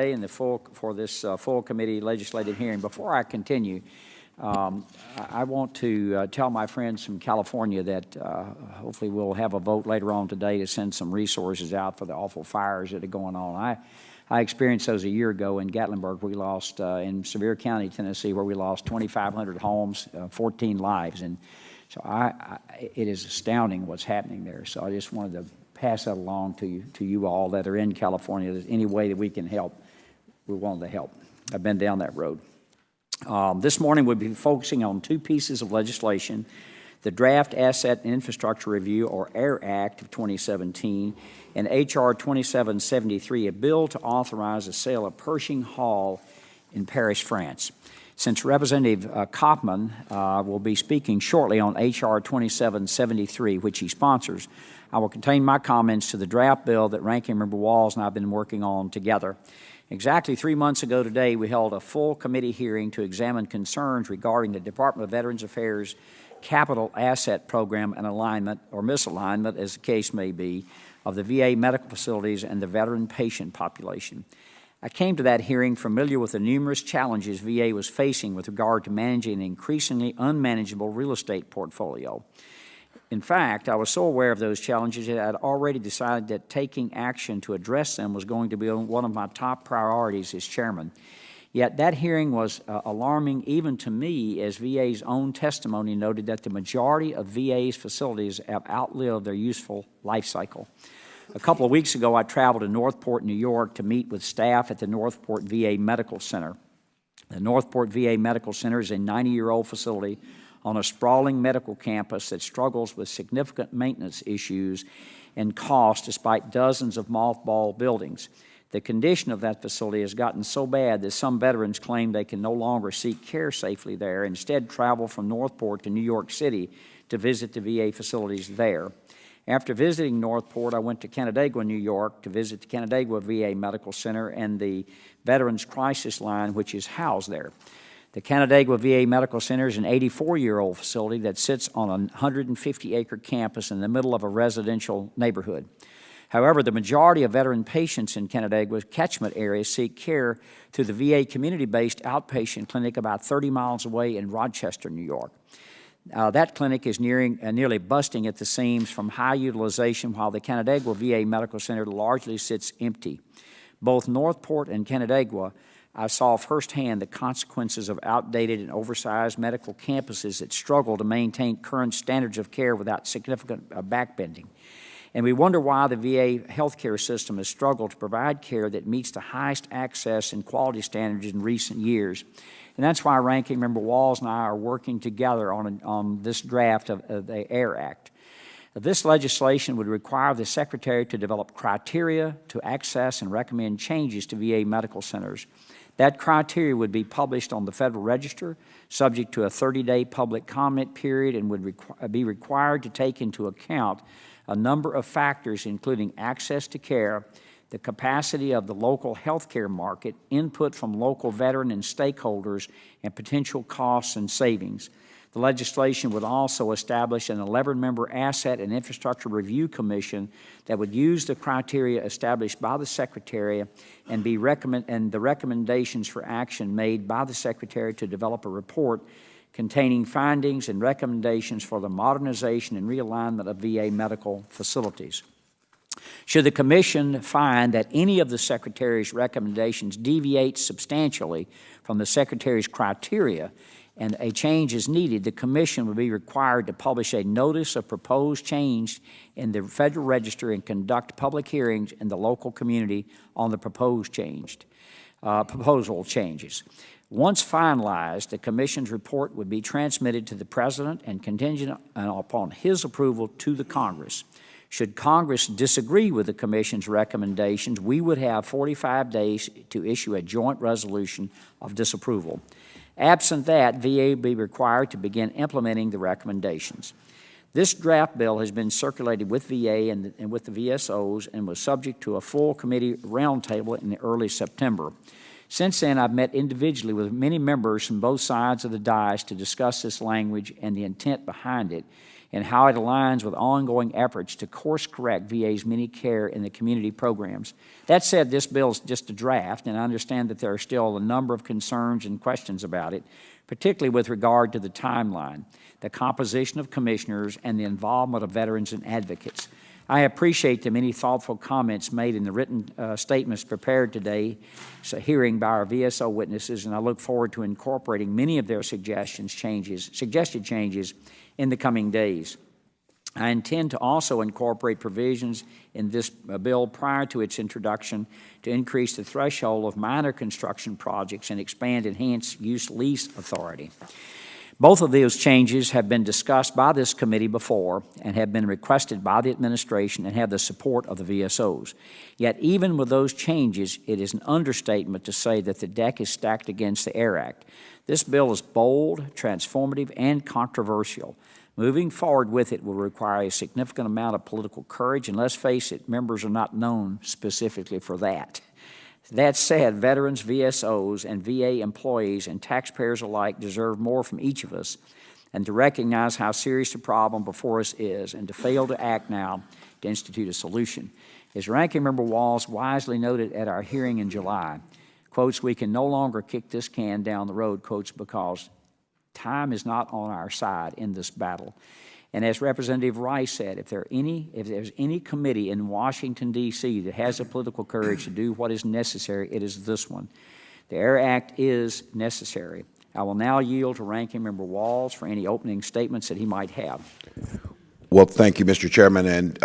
in the for this full committee legislative hearing. Before I continue, I want to tell my friends from California that hopefully we'll have a vote later on today to send some resources out for the awful fires that are going on. I experienced those a year ago in Gatlinburg. We lost, in Sevier County, Tennessee, where we lost 2,500 homes, 14 lives. And so it is astounding what's happening there. So I just wanted to pass that along to you all that are in California. There's any way that we can help, we wanted to help. I've been down that road. This morning we'll be focusing on two pieces of legislation: the Draft Asset and Infrastructure Review, or AIR Act of 2017, and H.R. 2773, a bill to authorize the sale of Pershing Hall in Paris, France. Since Representative Kaufman will be speaking shortly on H.R. 2773, which he sponsors, I will contain my comments to the draft bill that Ranking Member Walz and I have been working on together. Exactly 3 months ago today, we held a full committee hearing to examine concerns regarding the Department of Veterans Affairs Capital Asset Program and alignment, or misalignment, as the case may be, of the VA medical facilities and the veteran patient population. I came to that hearing familiar with the numerous challenges VA was facing with regard to managing an increasingly unmanageable real estate portfolio. In fact, I was so aware of those challenges that I had already decided that taking action to address them was going to be one of my top priorities as chairman. Yet that hearing was alarming even to me, as VA's own testimony noted that the majority of VA's facilities have outlived their useful life cycle. A couple of weeks ago, I traveled to Northport, New York to meet with staff at the Northport VA Medical Center. The Northport VA Medical Center is a 90-year-old facility on a sprawling medical campus that struggles with significant maintenance issues and cost despite dozens of mothballed buildings. The condition of that facility has gotten so bad that some veterans claim they can no longer seek care safely there, instead travel from Northport to New York City to visit the VA facilities there. After visiting Northport, I went to Canandaigua, New York, to visit the Canandaigua VA Medical Center and the Veterans Crisis Line, which is housed there. The Canandaigua VA Medical Center is an 84-year-old facility that sits on a 150-acre campus in the middle of a residential neighborhood. However, the majority of veteran patients in Canandaigua's catchment area seek care through the VA community-based outpatient clinic about 30 miles away in Rochester, New York. That clinic is nearly busting at the seams from high utilization, while the Canandaigua VA Medical Center largely sits empty. Both Northport and Canandaigua, I saw firsthand the consequences of outdated and oversized medical campuses that struggle to maintain current standards of care without significant backbending. And we wonder why the VA healthcare system has struggled to provide care that meets the highest access and quality standards in recent years. And that's why Ranking Member Walz and I are working together on this draft of the AIR Act. This legislation would require the Secretary to develop criteria to access and recommend changes to VA medical centers. That criteria would be published on the Federal Register, subject to a 30-day public comment period, and would be required to take into account a number of factors, including access to care, the capacity of the local healthcare market, input from local veteran and stakeholders, and potential costs and savings. The legislation would also establish an 11-member Asset and Infrastructure Review Commission that would use the criteria established by the Secretary and the recommendations for action made by the Secretary to develop a report containing findings and recommendations for the modernization and realignment of VA medical facilities. Should the Commission find that any of the Secretary's recommendations deviates substantially from the Secretary's criteria and a change is needed, the Commission would be required to publish a notice of proposed change in the Federal Register and conduct public hearings in the local community on the proposal changes. Once finalized, the Commission's report would be transmitted to the President and contingent upon his approval to the Congress. Should Congress disagree with the Commission's recommendations, we would have 45 days to issue a joint resolution of disapproval. Absent that, VA would be required to begin implementing the recommendations. This draft bill has been circulated with VA and with the VSOs and was subject to a full committee roundtable in early September. Since then, I've met individually with many members from both sides of the dais to discuss this language and the intent behind it. and how it aligns with ongoing efforts to course-correct VA's many care and the community programs. That said, this bill is just a draft, and I understand that there are still a number of concerns and questions about it, particularly with regard to the timeline, the composition of commissioners, and the involvement of veterans and advocates. I appreciate the many thoughtful comments made in the written statements prepared today, hearing by our VSO witnesses, and I look forward to incorporating many of their suggested changes in the coming days. I intend to also incorporate provisions in this bill prior to its introduction to increase the threshold of minor construction projects and expand enhanced use lease authority. Both of those changes have been discussed by this committee before and have been requested by the administration and have the support of the VSOs. Yet even with those changes, it is an understatement to say that the deck is stacked against the AIR Act. This bill is bold, transformative, and controversial. Moving forward with it will require a significant amount of political courage, and let's face it, members are not known specifically for that. That said, veterans, VSOs, and VA employees and taxpayers alike deserve more from each of us, and to recognize how serious the problem before us is, and to fail to act now to institute a solution. As Ranking Member Walz wisely noted at our hearing in July, quotes, "We can no longer kick this can down the road," quotes, "because time is not on our side in this battle." And as Representative Rice said, if there's any committee in Washington, D.C. that has the political courage to do what is necessary, it is this one. The AIR Act is necessary. I will now yield to Ranking Member Walz for any opening statements that he might have. Well, thank you, Mr. Chairman. And